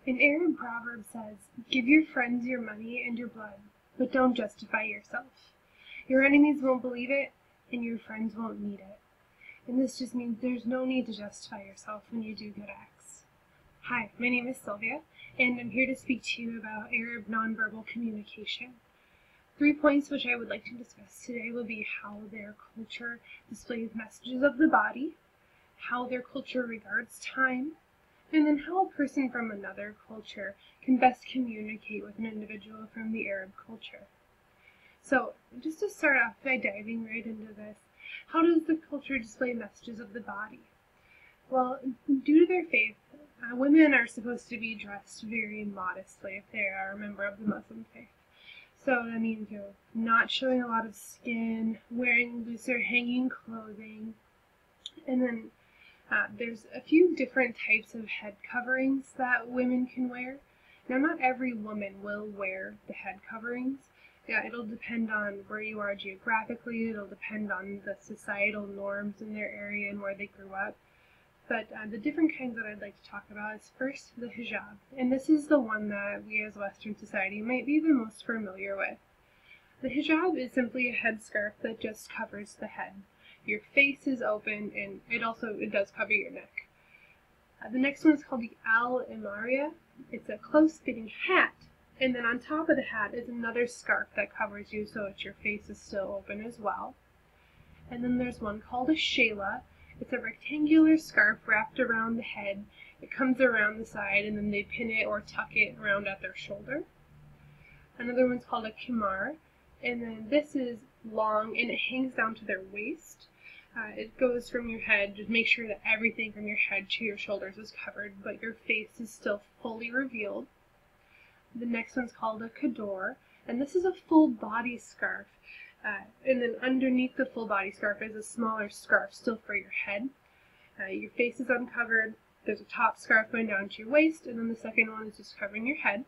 An Arab proverb says, "Give your friends your money and your blood, but don't justify yourself. Your enemies won't believe it, and your friends won't need it." And this just means there's no need to justify yourself when you do good acts. Hi, my name is Sylvia, and I'm here to speak to you about Arab nonverbal communication. 3 points which I would like to discuss today will be how their culture displays messages of the body, how their culture regards time, and then how a person from another culture can best communicate with an individual from the Arab culture. So, just to start off by diving right into this, how does the culture display messages of the body? Well, due to their faith, women are supposed to be dressed very modestly if they are a member of the Muslim faith. So that means, not showing a lot of skin, wearing looser hanging clothing, and then there's a few different types of head coverings that women can wear. Now, not every woman will wear the head coverings. Yeah, it'll depend on where you are geographically, it'll depend on the societal norms in their area and where they grew up. But the different kinds that I'd like to talk about is first the hijab, and this is the one that we as Western society might be the most familiar with. The hijab is simply a headscarf that just covers the head. Your face is open, and it does cover your neck. The next one is called the al-imariya. It's a close-fitting hat, and then on top of the hat is another scarf that covers you so that your face is still open as well. And then there's one called a shayla. It's a rectangular scarf wrapped around the head. It comes around the side, and then they pin it or tuck it around at their shoulder. Another one's called a khimar, and then this is long and it hangs down to their waist. It goes from your head, just make sure that everything from your head to your shoulders is covered, but your face is still fully revealed. The next one's called a kador, and this is a full body scarf. And then underneath the full body scarf is a smaller scarf still for your head. Your face is uncovered, there's a top scarf going down to your waist, and then the second one is just covering your head.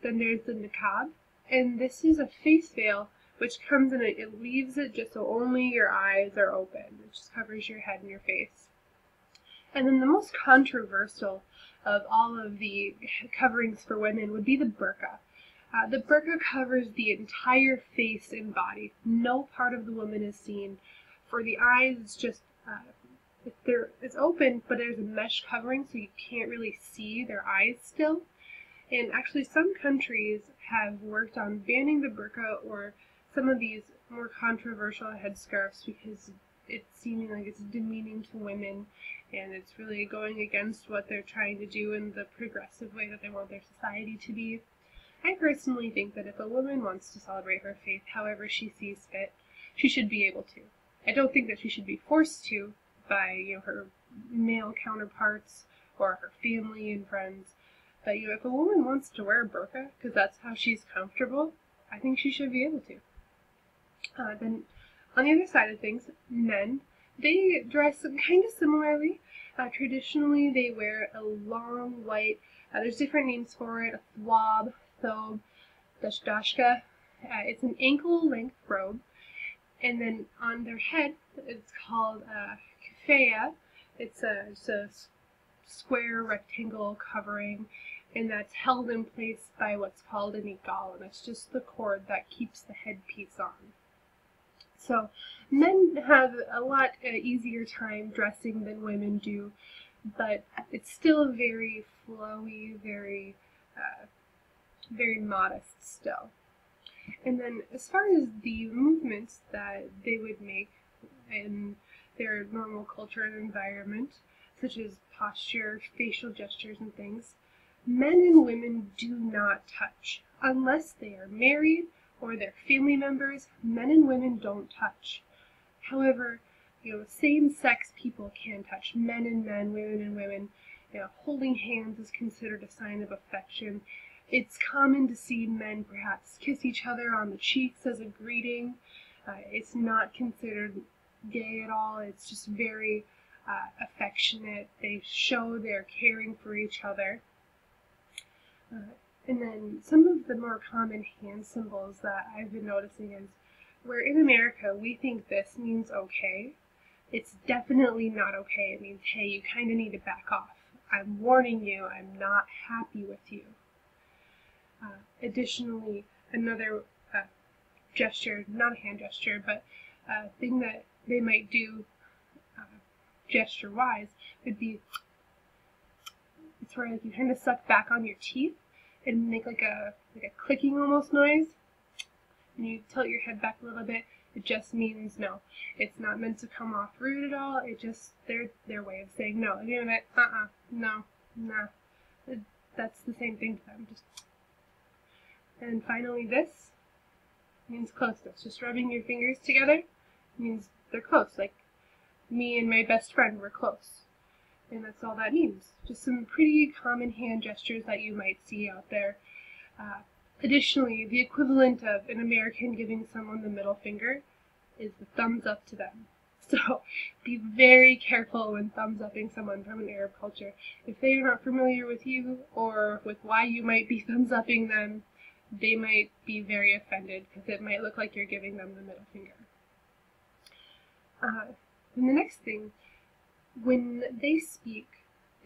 Then there's the niqab, and this is a face veil which comes in, it leaves it just so only your eyes are open. It just covers your head and your face. And then the most controversial of all of the coverings for women would be the burqa. The burqa covers the entire face and body. No part of the woman is seen. For the eyes, it's just it's open, but there's a mesh covering, so you can't really see their eyes still. And actually, some countries have worked on banning the burqa or some of these more controversial headscarves because it's seeming like it's demeaning to women, and it's really going against what they're trying to do in the progressive way that they want their society to be. I personally think that if a woman wants to celebrate her faith however she sees fit, she should be able to. I don't think that she should be forced to by her male counterparts or her family and friends. But if a woman wants to wear a burqa because that's how she's comfortable, I think she should be able to. Then on the other side of things, men, they dress kind of similarly. Traditionally, they wear a long white, there's different names for it, a thwab, thobe, dashdashka. It's an ankle-length robe, and then on their head, it's called kufaya. It's a square rectangle covering, and that's held in place by what's called an igal, and it's just the cord that keeps the headpiece on. So men have a lot easier time dressing than women do, but it's still very flowy, very modest still. And then as far as the movements that they would make in their normal culture and environment, such as posture, facial gestures, and things, men and women do not touch. Unless they are married or their family members, men and women don't touch. However, same-sex people can touch. Men and men, women and women. Holding hands is considered a sign of affection. It's common to see men perhaps kiss each other on the cheeks as a greeting. It's not considered gay at all. It's just very affectionate. They show they're caring for each other. And then some of the more common hand symbols that I've been noticing is where in America we think this means okay, it's definitely not okay. It means, hey, you kind of need to back off. I'm warning you, I'm not happy with you. Additionally, another gesture, not a hand gesture, but a thing that they might do gesture-wise would be, it's where like you kind of suck back on your teeth and make like a clicking almost noise, and you tilt your head back a little bit. It just means no. It's not meant to come off rude at all. It just their way of saying no. Doing it, no, nah. That's the same thing to them. And finally, this means closeness. Just rubbing your fingers together means they're close. Like me and my best friend, we're close. And that's all that means. Just some pretty common hand gestures that you might see out there. Additionally, the equivalent of an American giving someone the middle finger is the thumbs up to them. So be very careful when thumbs upping someone from an Arab culture. If they are not familiar with you or with why you might be thumbs upping them, they might be very offended because it might look like you're giving them the middle finger. And the next thing, when they speak,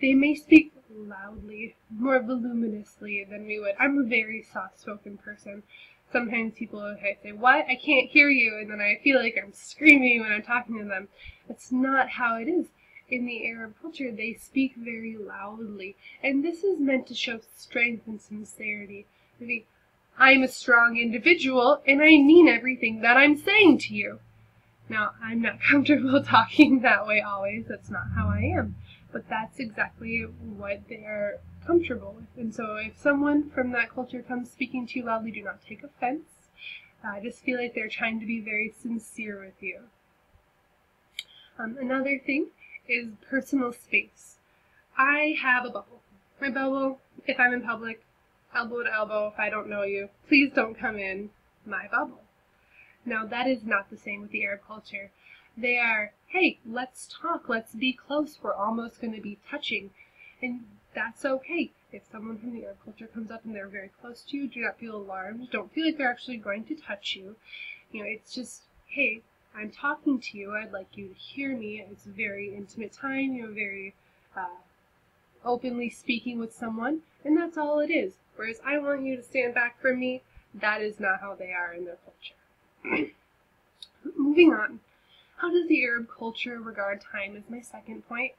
they may speak loudly, more voluminously than we would. I'm a very soft-spoken person. Sometimes people say, "What? I can't hear you," and then I feel like I'm screaming when I'm talking to them. That's not how it is. In the Arab culture, they speak very loudly, and this is meant to show strength and sincerity. Maybe, I'm a strong individual, and I mean everything that I'm saying to you. Now, I'm not comfortable talking that way always. That's not how I am. But that's exactly what they're comfortable with. And so if someone from that culture comes speaking to you loudly, do not take offense. Just feel like they're trying to be very sincere with you. Another thing is personal space. I have a bubble. My bubble, if I'm in public, elbow to elbow, if I don't know you, please don't come in my bubble. Now, that is not the same with the Arab culture. They are, hey, let's talk, let's be close, we're almost going to be touching. And that's okay. If someone from the Arab culture comes up and they're very close to you, do not feel alarmed. Don't feel like they're actually going to touch you. It's just, hey, I'm talking to you, I'd like you to hear me. It's a very intimate time, very openly speaking with someone, and that's all it is. Whereas I want you to stand back from me, that is not how they are in their culture. Moving on, how does the Arab culture regard time is my second point.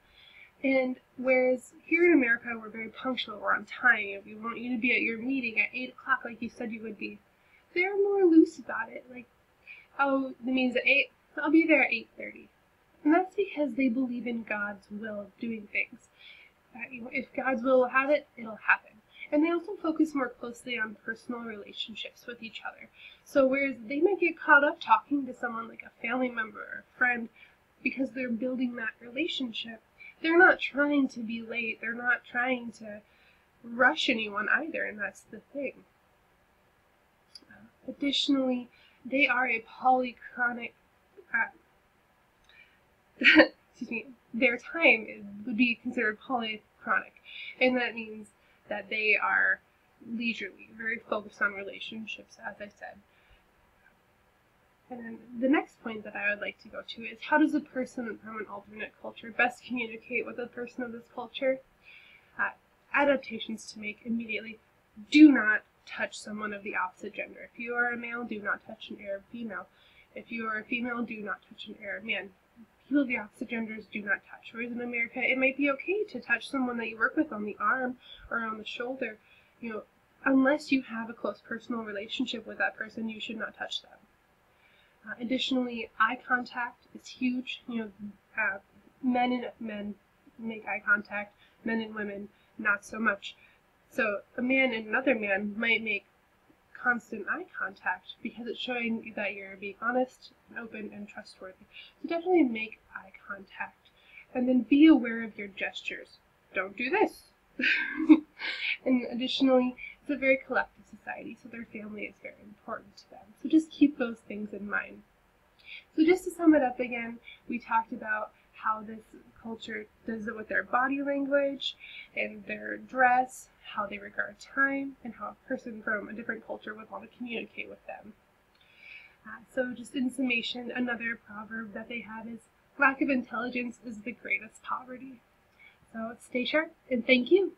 And whereas here in America we're very punctual, we're on time, we want you to be at your meeting at 8 o'clock like you said you would be. They're more loose about it, like, oh, the meeting's at 8, I'll be there at 8:30. And that's because they believe in God's will of doing things. If God's will have it, it'll happen. And they also focus more closely on personal relationships with each other. So whereas they might get caught up talking to someone like a family member or a friend because they're building that relationship, they're not trying to be late. They're not trying to rush anyone either, and that's the thing. Additionally, they are a polychronic, excuse me, their time would be considered polychronic, and that means that they are leisurely, very focused on relationships, as I said. And then the next point that I would like to go to is, how does a person from an alternate culture best communicate with a person of this culture? Adaptations to make immediately. Do not touch someone of the opposite gender. If you are a male, do not touch an Arab female. If you are a female, do not touch an Arab man. People of the opposite genders do not touch. Whereas in America, it might be okay to touch someone that you work with on the arm or on the shoulder. Unless you have a close personal relationship with that person, you should not touch them. Additionally, eye contact is huge. Men and men make eye contact, men and women not so much. So a man and another man might make constant eye contact because it's showing that you're being honest, and open, and trustworthy. So definitely make eye contact. And then be aware of your gestures. Don't do this. And additionally, it's a very collective society, so their family is very important to them. So just keep those things in mind. So just to sum it up again, we talked about how this culture does it with their body language and their dress, how they regard time, and how a person from a different culture would want to communicate with them. So just in summation, another proverb that they have is, lack of intelligence is the greatest poverty. So stay sharp and thank you.